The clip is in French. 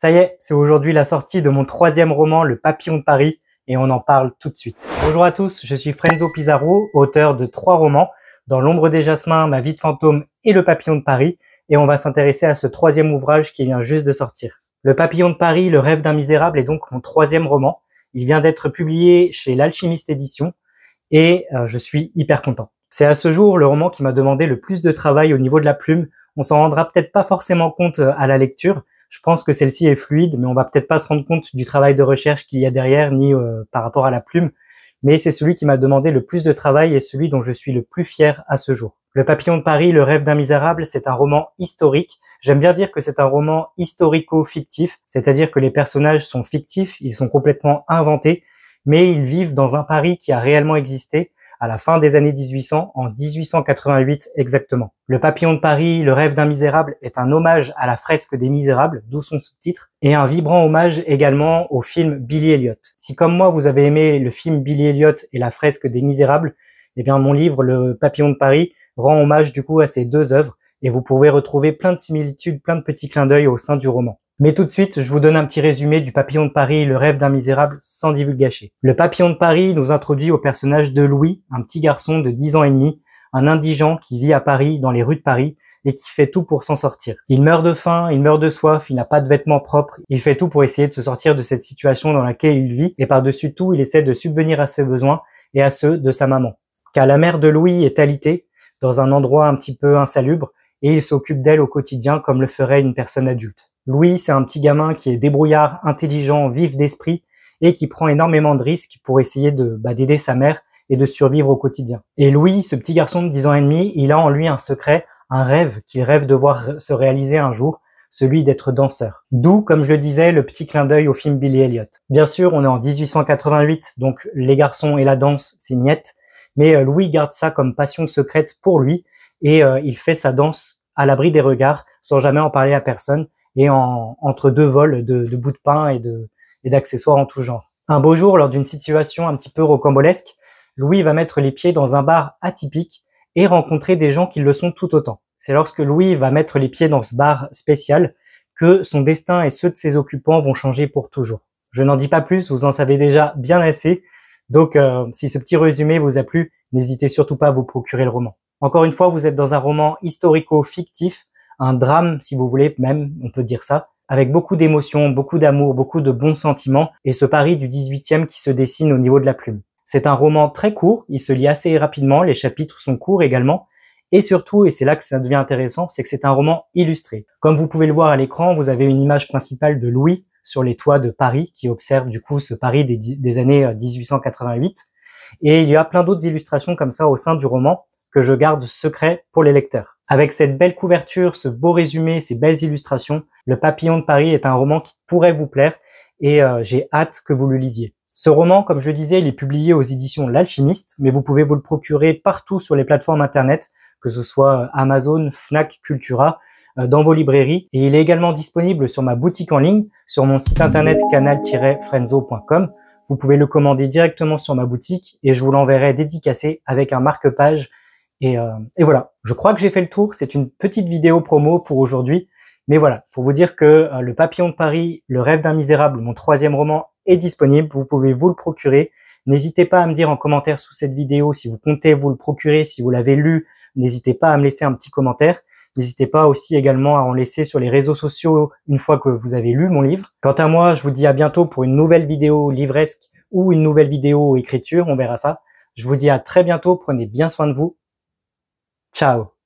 Ça y est, c'est aujourd'hui la sortie de mon troisième roman, Le Papillon de Paris, et on en parle tout de suite. Bonjour à tous, je suis Frenzo Pizarro, auteur de 3 romans, Dans l'ombre des jasmins, Ma vie de fantôme et Le Papillon de Paris, et on va s'intéresser à ce troisième ouvrage qui vient juste de sortir. Le Papillon de Paris, le rêve d'un misérable est donc mon troisième roman. Il vient d'être publié chez l'Alchimiste Éditions, et je suis hyper content. C'est à ce jour le roman qui m'a demandé le plus de travail au niveau de la plume. On s'en rendra peut-être pas forcément compte à la lecture. Je pense que celle-ci est fluide, mais on va peut-être pas se rendre compte du travail de recherche qu'il y a derrière, ni par rapport à la plume. Mais c'est celui qui m'a demandé le plus de travail et celui dont je suis le plus fier à ce jour. Le Papillon de Paris, le rêve d'un misérable, c'est un roman historique. J'aime bien dire que c'est un roman historico-fictif, c'est-à-dire que les personnages sont fictifs, ils sont complètement inventés, mais ils vivent dans un Paris qui a réellement existé à la fin des années 1800, en 1888 exactement. Le Papillon de Paris, le rêve d'un misérable est un hommage à la fresque des Misérables, d'où son sous-titre, et un vibrant hommage également au film Billy Elliot. Si comme moi vous avez aimé le film Billy Elliot et la fresque des Misérables, eh bien mon livre Le Papillon de Paris rend hommage du coup à ces deux œuvres, et vous pouvez retrouver plein de similitudes, plein de petits clins d'œil au sein du roman. Mais tout de suite, je vous donne un petit résumé du Papillon de Paris, le rêve d'un misérable, sans divulgacher. Le Papillon de Paris nous introduit au personnage de Louis, un petit garçon de 10 ans et demi, un indigent qui vit à Paris, dans les rues de Paris, et qui fait tout pour s'en sortir. Il meurt de faim, il meurt de soif, il n'a pas de vêtements propres, il fait tout pour essayer de se sortir de cette situation dans laquelle il vit, et par-dessus tout, il essaie de subvenir à ses besoins et à ceux de sa maman. Car la mère de Louis est alitée, dans un endroit un petit peu insalubre, et il s'occupe d'elle au quotidien comme le ferait une personne adulte. Louis, c'est un petit gamin qui est débrouillard, intelligent, vif d'esprit et qui prend énormément de risques pour essayer d'aider sa mère et de survivre au quotidien. Et Louis, ce petit garçon de 10 ans et demi, il a en lui un secret, un rêve qu'il rêve de voir se réaliser un jour, celui d'être danseur. D'où, comme je le disais, le petit clin d'œil au film Billy Elliot. Bien sûr, on est en 1888, donc les garçons et la danse, c'est niette, mais Louis garde ça comme passion secrète pour lui et il fait sa danse à l'abri des regards, sans jamais en parler à personne, et entre deux vols de bouts de pain et d'accessoires en tout genre. Un beau jour, lors d'une situation un petit peu rocambolesque, Louis va mettre les pieds dans un bar atypique et rencontrer des gens qui le sont tout autant. C'est lorsque Louis va mettre les pieds dans ce bar spécial que son destin et ceux de ses occupants vont changer pour toujours. Je n'en dis pas plus, vous en savez déjà bien assez, donc si ce petit résumé vous a plu, n'hésitez surtout pas à vous procurer le roman. Encore une fois, vous êtes dans un roman historico-fictif, un drame, si vous voulez, même, on peut dire ça, avec beaucoup d'émotions, beaucoup d'amour, beaucoup de bons sentiments, et ce Paris du 18e qui se dessine au niveau de la plume. C'est un roman très court, il se lit assez rapidement, les chapitres sont courts également, et surtout, et c'est là que ça devient intéressant, c'est que c'est un roman illustré. Comme vous pouvez le voir à l'écran, vous avez une image principale de Louis sur les toits de Paris, qui observe du coup ce Paris des années 1888, et il y a plein d'autres illustrations comme ça au sein du roman, que je garde secret pour les lecteurs. Avec cette belle couverture, ce beau résumé, ces belles illustrations, Le Papillon de Paris est un roman qui pourrait vous plaire et j'ai hâte que vous le lisiez. Ce roman, comme je le disais, il est publié aux éditions L'Alchimiste, mais vous pouvez vous le procurer partout sur les plateformes internet, que ce soit Amazon, Fnac, Cultura, dans vos librairies. Et il est également disponible sur ma boutique en ligne, sur mon site internet canal-frenzo.com. Vous pouvez le commander directement sur ma boutique et je vous l'enverrai dédicacé avec un marque-page. Et voilà, je crois que j'ai fait le tour. C'est une petite vidéo promo pour aujourd'hui. Mais voilà, pour vous dire que Le Papillon de Paris, le rêve d'un misérable, mon troisième roman, est disponible. Vous pouvez vous le procurer. N'hésitez pas à me dire en commentaire sous cette vidéo si vous comptez vous le procurer, si vous l'avez lu. N'hésitez pas à me laisser un petit commentaire. N'hésitez pas aussi également à en laisser sur les réseaux sociaux une fois que vous avez lu mon livre. Quant à moi, je vous dis à bientôt pour une nouvelle vidéo livresque ou une nouvelle vidéo écriture. On verra ça. Je vous dis à très bientôt. Prenez bien soin de vous. Ciao.